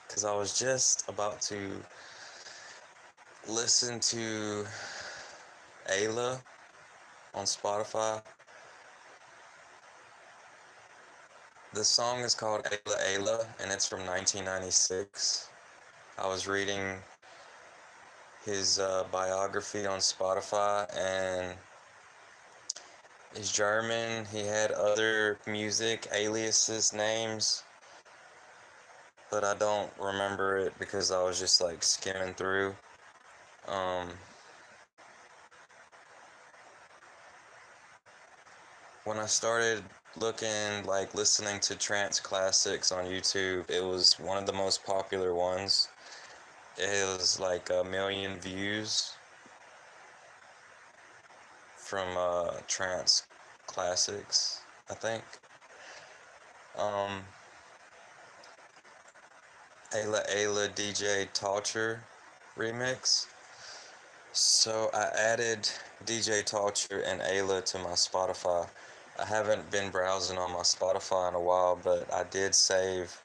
because I was just about to listen to Ayla on Spotify. The song is called Ayla Ayla, and it's from 1996. I was reading his biography on Spotify, and he's German. He had other music aliases names, but I don't remember it because I was just like skimming through. Um, when I started listening to trance classics on YouTube, it was one of the most popular ones. It was like a million views from trance classics, I think. Um, Ayla Ayla DJ Talcher remix. So I added DJ Talcher and Ayla to my Spotify. I haven't been browsing on my Spotify in a while, but I did save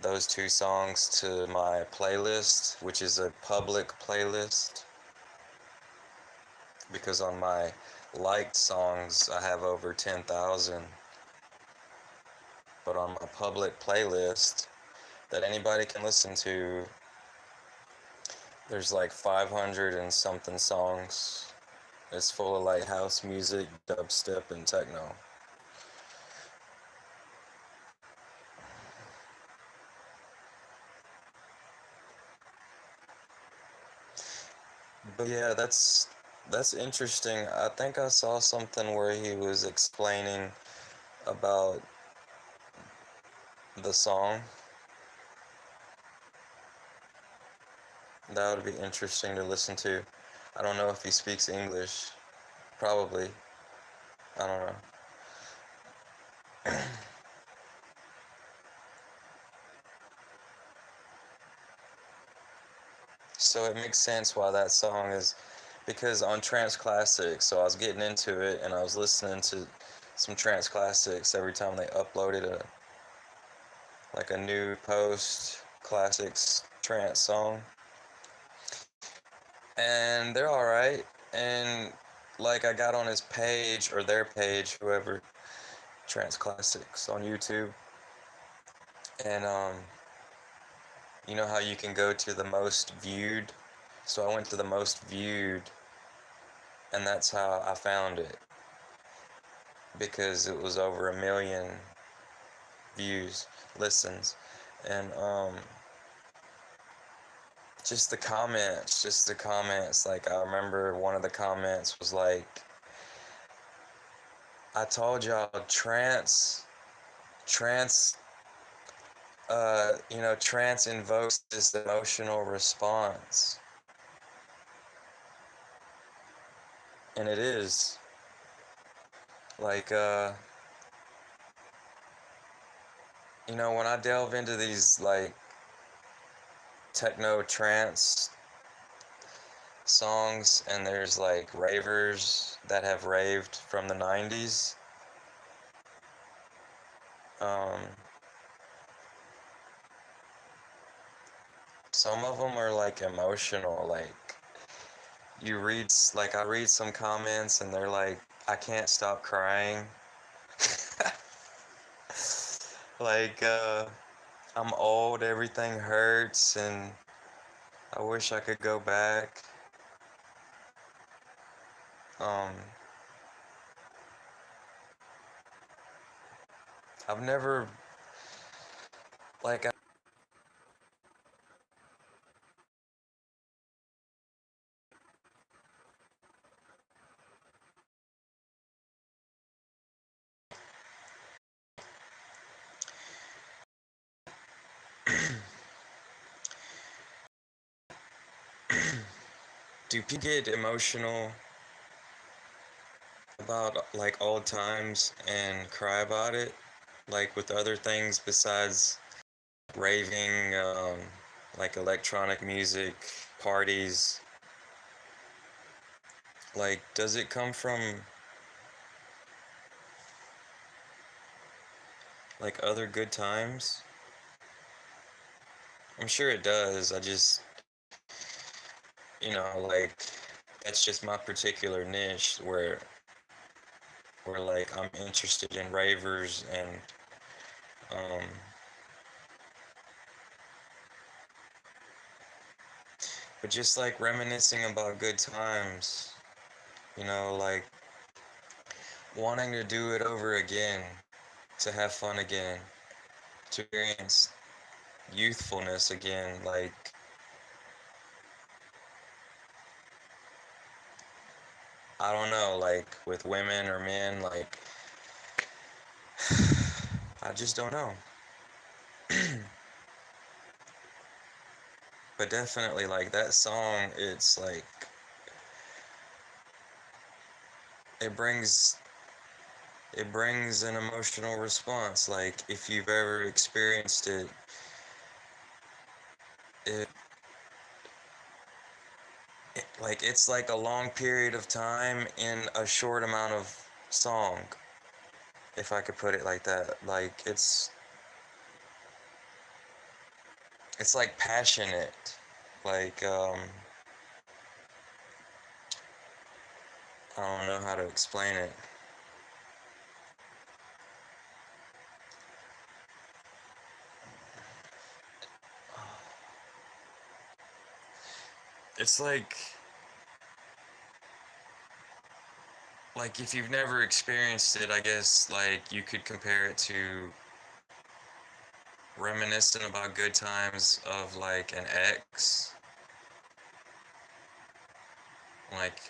those two songs to my playlist, which is a public playlist, because on my liked songs I have over 10,000, but on my public playlist that anybody can listen to, there's like 500 and something songs. It's full of like house music, dubstep, and techno. But yeah, that's interesting. I think I saw something where he was explaining about the song. That would be interesting to listen to. I don't know if he speaks English. Probably. I don't know. So it makes sense why that song is, because on Trance Classics, so I was getting into it and I was listening to some Trance Classics every time they uploaded a new post classics trance song. And they're alright. And like I got on his page or their page, whoever, Trance Classics on YouTube, and you know how you can go to the most viewed? So I went to the most viewed, and that's how I found it, because it was over a million views, listens, and just the comments. Like I remember one of the comments was like, "I told y'all trance, trance invokes this emotional response," and it is like when I delve into these like techno trance songs, and there's like ravers that have raved from the 90s. um some of them are like emotional, like I read some comments and they're like, "I can't stop crying." like I'm old, everything hurts, and I wish I could go back. um I've never like do people get emotional about like old times and cry about it, like with other things besides raving, like electronic music, parties? Like, does it come from like other good times? I'm sure it does. I just, like, that's just my particular niche where like I'm interested in ravers and um but just like reminiscing about good times, like wanting to do it over again, to have fun again, to experience youthfulness again, like I don't know, like with women or men, like I just don't know. But definitely like that song, it's like it brings it brings an emotional response. Like if you've ever experienced it, it, like it's like a long period of time in a short amount of song, if I could put it like that. Like it's like passionate. Like I don't know how to explain it. It's like if you've never experienced it, I guess like you could compare it to reminiscing about good times of like an ex, like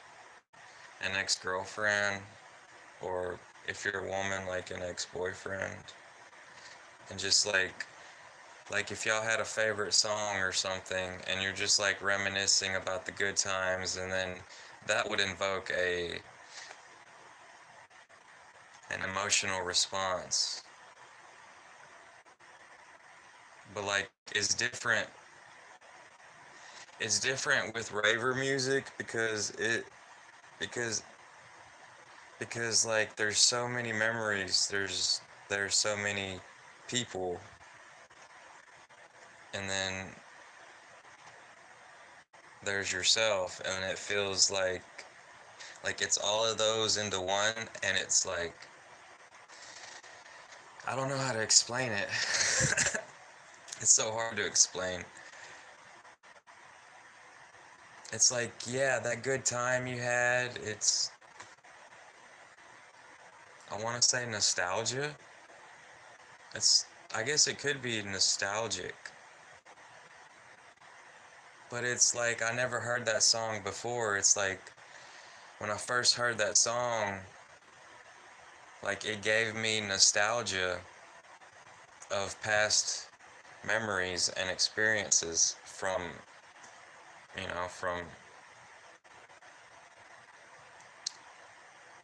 an ex-girlfriend, or if you're a woman, like an ex-boyfriend, and just like if y'all had a favorite song or something and you're just like reminiscing about the good times, and then that would invoke a an emotional response. But like it's different with raver music because because like there's so many memories, there's so many people, and then there's yourself, and it feels like it's all of those into one, and it's like I don't know how to explain it. It's so hard to explain. It's like, yeah, that good time you had, it's, I want to say nostalgia. It's, I guess it could be nostalgic, but it's like I never heard that song before. It's like when I first heard that song, like it gave me nostalgia of past memories and experiences from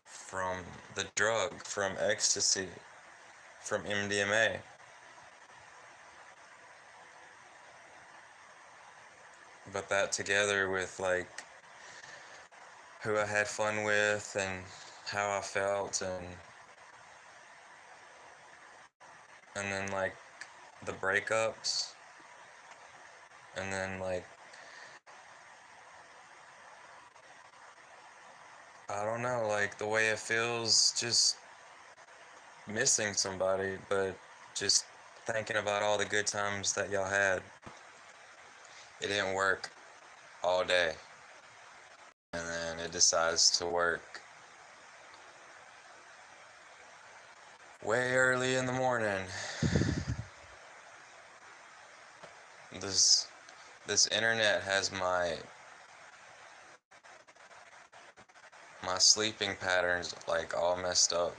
from the drug, from ecstasy, from MDMA. But that together with like who I had fun with and how I felt, and then like the breakups, and then like I don't know, like the way it feels just missing somebody, but just thinking about all the good times that y'all had. It didn't work all day, and then it decides to work way early in the morning. This internet has my sleeping patterns like all messed up.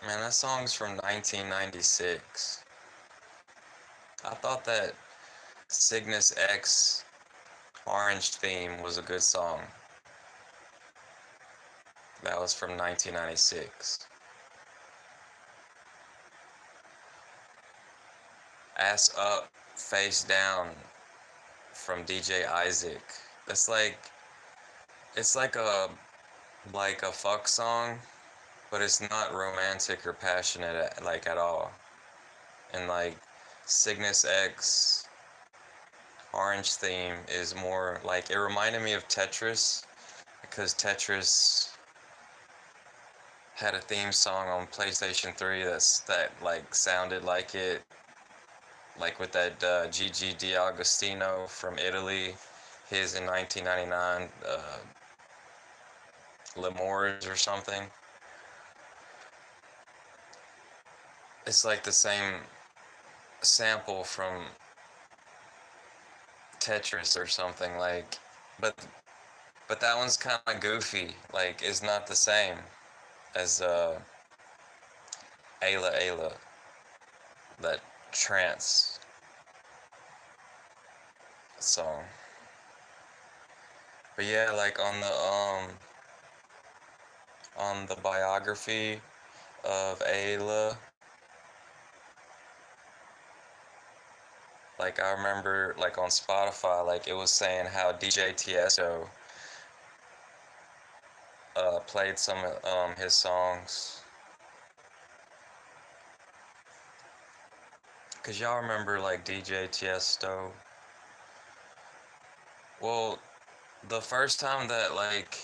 Man, that song's from 1996. I thought that Cygnus X Orange Theme was a good song. That was from 1996. Ass Up, Face Down from DJ Isaac. It's like it's like a fuck song, but it's not romantic or passionate like at all. And like Cygnus X Orange theme is more like, it reminded me of Tetris, because Tetris had a theme song on PlayStation 3 that like sounded like it, like with that Gigi D'Agostino from Italy, his in 1999, Lemurs or something. It's like the same sample from Tetris or something, like, but that one's kind of goofy. Like, it's not the same as Ayla Ayla, that trance song. But yeah, like on the biography of Ayla, like I remember like on Spotify, like it was saying how DJ Tiesto played some of his songs. Cause y'all remember like DJ Tiesto. Well, the first time that like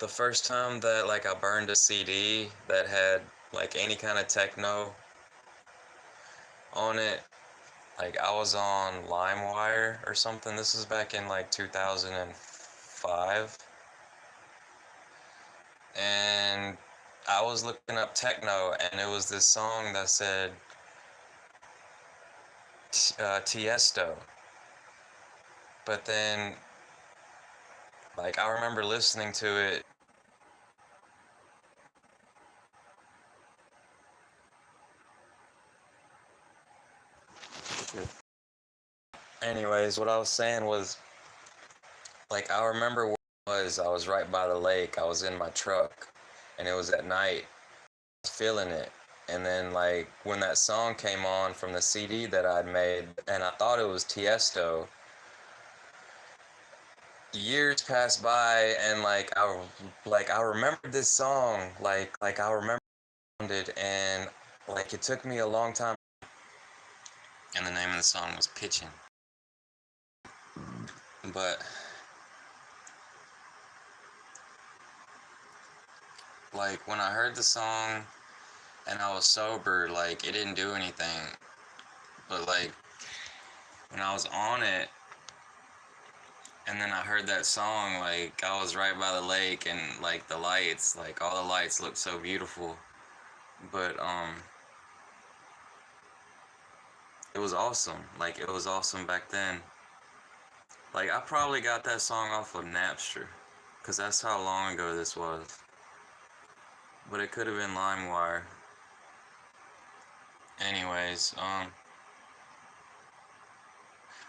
I burned a CD that had like any kind of techno on it, like I was on LimeWire or something. This was back in like 2005. And I was looking up techno, and it was this song that said Tiesto. But then, like, I remember listening to it. Anyways, what I was saying was, like, I remember where I was right by the lake. I was in my truck, and it was at night. I was feeling it. And then, like, when that song came on from the CD that I'd made, and I thought it was Tiesto, years passed by, and I remembered this song, like I remembered it, and like it took me a long time. And the name of the song was Pitching. But like when I heard the song and I was sober, like it didn't do anything. But like when I was on it and then I heard that song, like I was right by the lake, and like the lights, like all the lights looked so beautiful. But it was awesome. Like it was awesome back then. Like I probably got that song off of Napster, cause that's how long ago this was. But it could have been LimeWire. Anyways,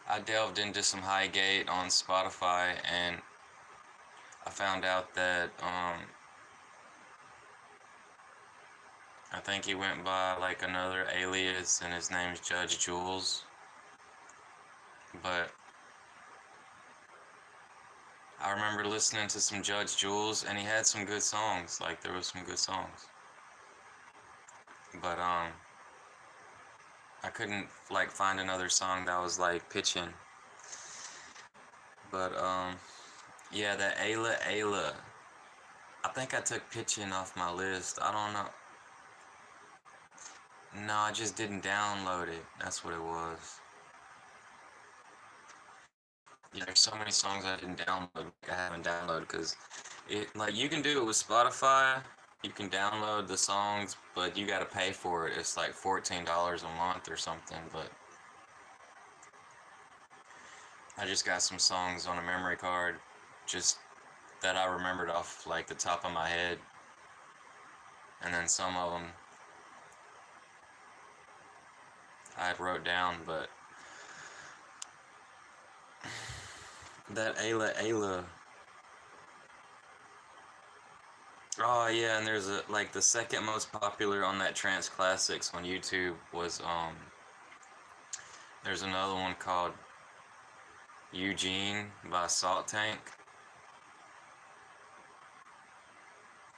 I delved into some Highgate on Spotify, and I found out that I think he went by like another alias, and his name's Judge Jules. But I remember listening to some Judge Jules, and he had some good songs. Like there was some good songs. But I couldn't like find another song that was like pitching. But yeah, that Ayla Ayla. I think I took pitching off my list. I don't know. No, I just didn't download it. That's what it was. Yeah, there's so many songs I didn't download. I haven't downloaded because it, like, you can do it with Spotify. You can download the songs, but you gotta pay for it. It's like $14 a month or something. But I just got some songs on a memory card, just that I remembered off like the top of my head, and then some of them I had wrote down. But that Ayla Ayla, Oh yeah, and there's a like the second most popular on that Trance Classics on YouTube was there's another one called Eugene by Salt Tank,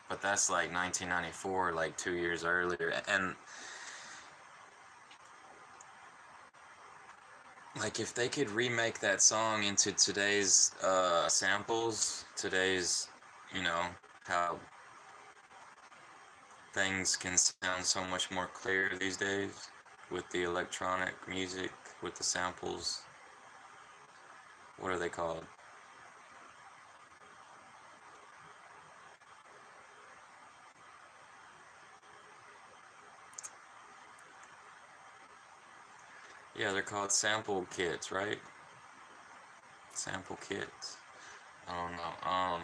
but that's like 1994, like 2 years earlier. And like if they could remake that song into today's samples, today's, you know, how things can sound so much more clear these days with the electronic music, with the samples. What are they called? Yeah, they're called sample kits, right? Sample kits. I don't know.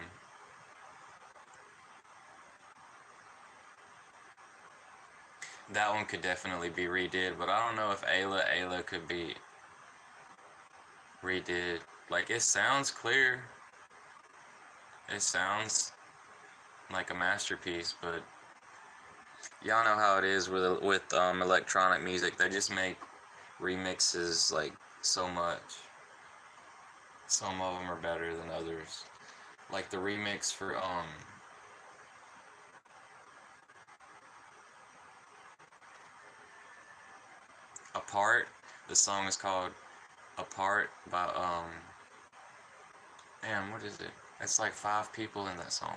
That one could definitely be redid, but I don't know if Ayla could be redid. Like it sounds clear. It sounds like a masterpiece, but y'all know how it is with electronic music. They just make remixes like so much. Some of them are better than others. Like the remix for Apart. The song is called Apart by damn, what is it? It's like 5 people in that song.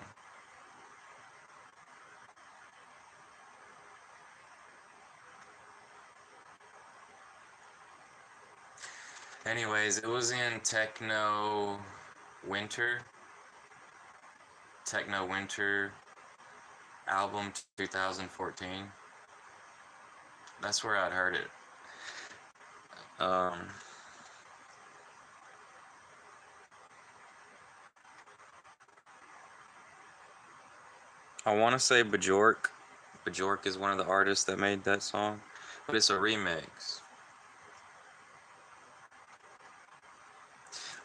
Anyways, it was in Winter. Techno Winter album 2014. That's where I'd heard it. Um, I want to say Bjork. Bjork is one of the artists that made that song, but it's a remix.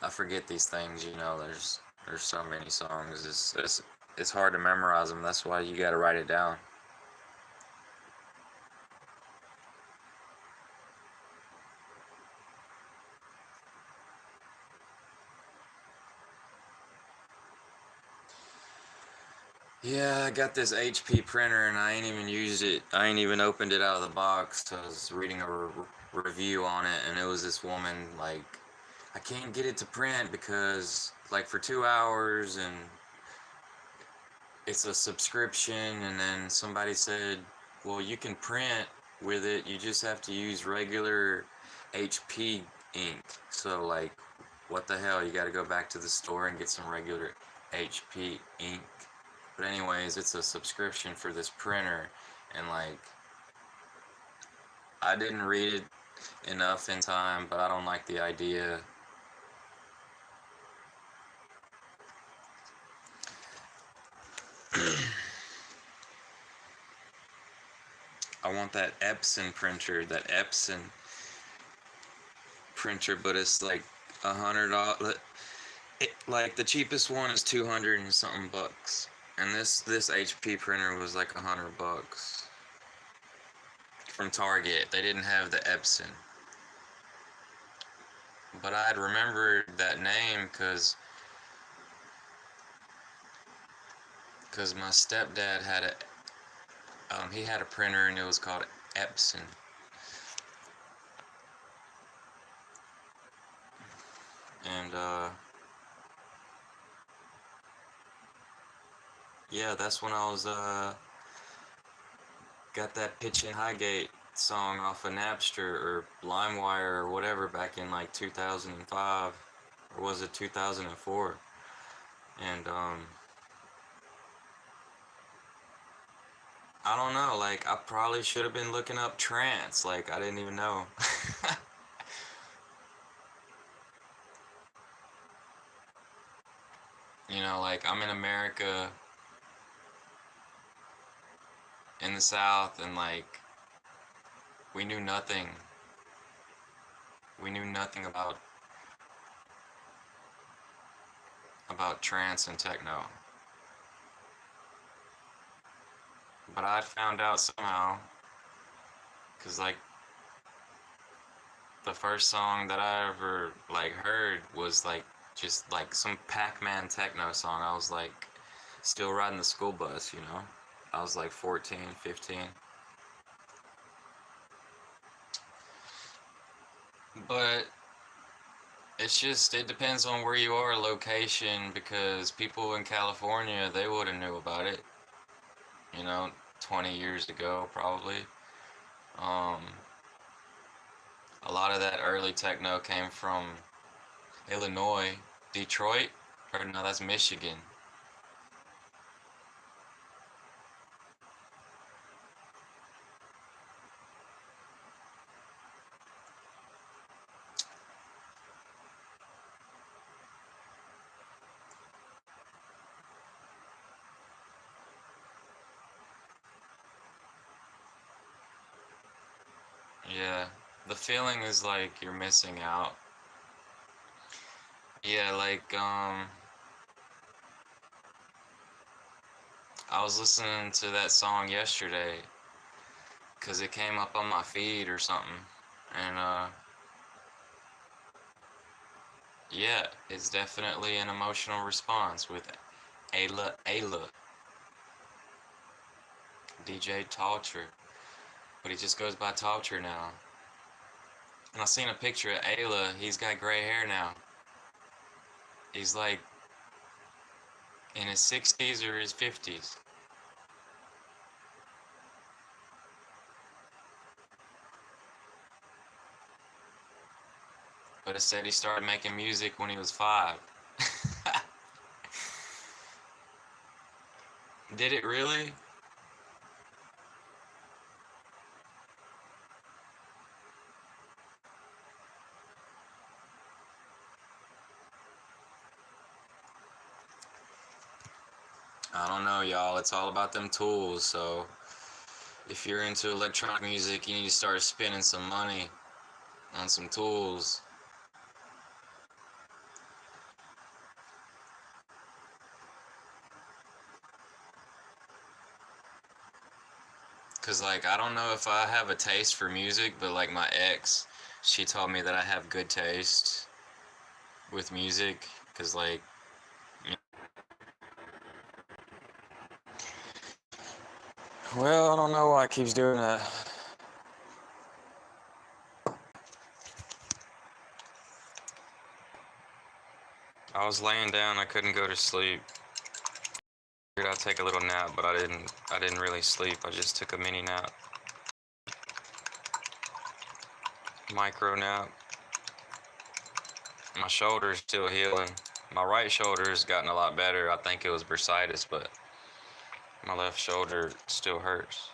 I forget these things, you know. There's so many songs. It's hard to memorize them. That's why you got to write it down. Yeah, I got this HP printer and I ain't even used it. I ain't even opened it out of the box. I was reading a review on it and it was this woman like, I can't get it to print because like for 2 hours and it's a subscription. And then somebody said, well, you can print with it. You just have to use regular HP ink. So like, what the hell? You got to go back to the store and get some regular HP ink. But anyways, it's a subscription for this printer, and like, I didn't read it enough in time, but I don't like the idea. I want that Epson printer, but it's like $100. Like the cheapest one is 200 and something bucks, and this HP printer was like $100 from Target. They didn't have the Epson, but I had remembered that name because my stepdad had he had a printer and it was called Epson. And yeah, that's when I was got that Pitchin' Highgate song off of Napster or LimeWire or whatever back in like 2005, or was it 2004? And I don't know, like I probably should have been looking up trance, like I didn't even know. You know, like I'm in America in the South and like we knew nothing. We knew nothing about trance and techno. But I found out somehow, cause like the first song that I ever like heard was like just like some Pac-Man techno song. I was like still riding the school bus, you know. I was like 14, 15. But it's just it depends on where you are, location, because people in California, they would have knew about it, you know, 20 years ago probably. Um a lot of that early techno came from Illinois, Detroit, or no, that's Michigan. Yeah, the feeling is like you're missing out. Yeah, like I was listening to that song yesterday cuz it came up on my feed or something. And yeah, it's definitely an emotional response with Ayla, DJ Talcher, but he just goes by Talcher now. And I seen a picture of Ayla. He's got gray hair now. He's like in his 60s or his 50s. But it said he started making music when he was 5. Did it really? I don't know, y'all. It's all about them tools. So if you're into electronic music, you need to start spending some money on some tools. Cause like I don't know if I have a taste for music, but like my ex, she told me that I have good taste with music. Cause like, well, I don't know why it keeps doing that. I was laying down, I couldn't go to sleep. I'd take a little nap, but I didn't really sleep. I just took a mini nap. Micro nap. My shoulder's still healing. My right shoulder's gotten a lot better. I think it was bursitis, but my left shoulder still hurts.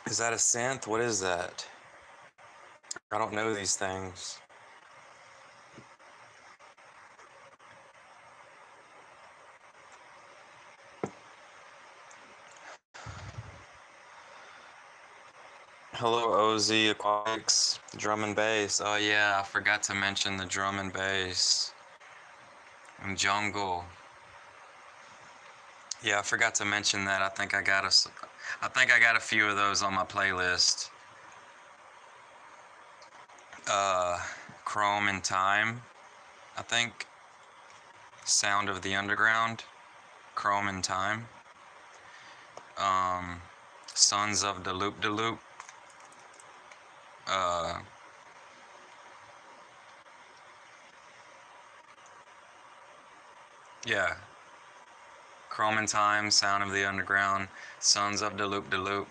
Is that a synth? What is that? I don't know these things. Hello, OZ Aquatics, drum and bass. Oh yeah, I forgot to mention the drum and bass. And jungle. Yeah, I forgot to mention that. I think I think I got a few of those on my playlist. Uh, Chrome and Time, I think. Sound of the Underground, Chrome and Time. Um, Sons of the Loop de Loop. Uh, yeah. Chrome and Time, Sound of the Underground, Sons of the Loop de Loop.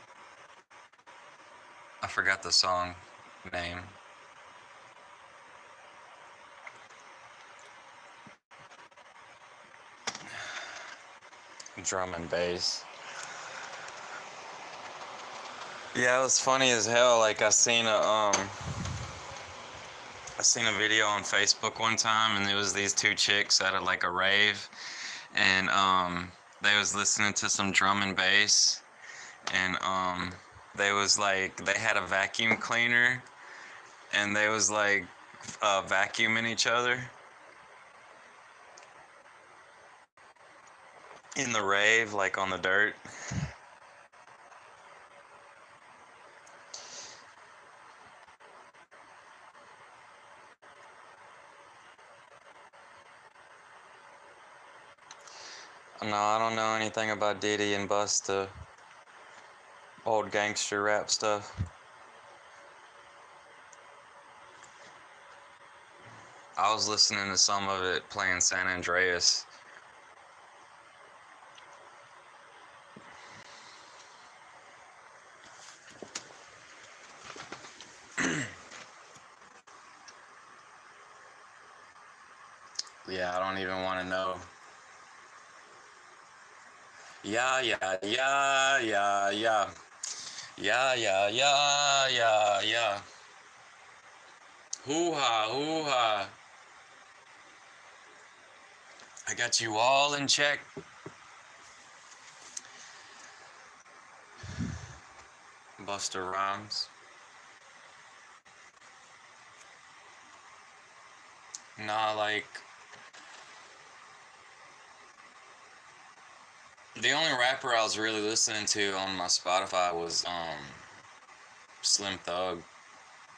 I forgot the song name. Drum and bass. Yeah, it was funny as hell. Like I seen a I seen a video on Facebook one time, and it was these two chicks at like a rave, and they was listening to some drum and bass, and they was like they had a vacuum cleaner, and they was like vacuuming each other in the rave, like on the dirt. No, I don't know anything about Diddy and Busta. Old gangster rap stuff. I was listening to some of it playing San Andreas. Yeah, I don't even want to know. Yeah, yeah, yeah, yeah, yeah. Yeah, yeah, yeah, yeah, yeah. Hoo-ha, hoo-ha. I got you all in check. Busta Rhymes. Nah, like... The only rapper I was really listening to on my Spotify was Slim Thug.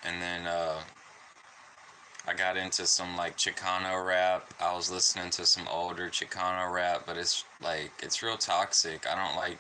And then I got into some like Chicano rap. I was listening to some older Chicano rap, but it's like it's real toxic. I don't like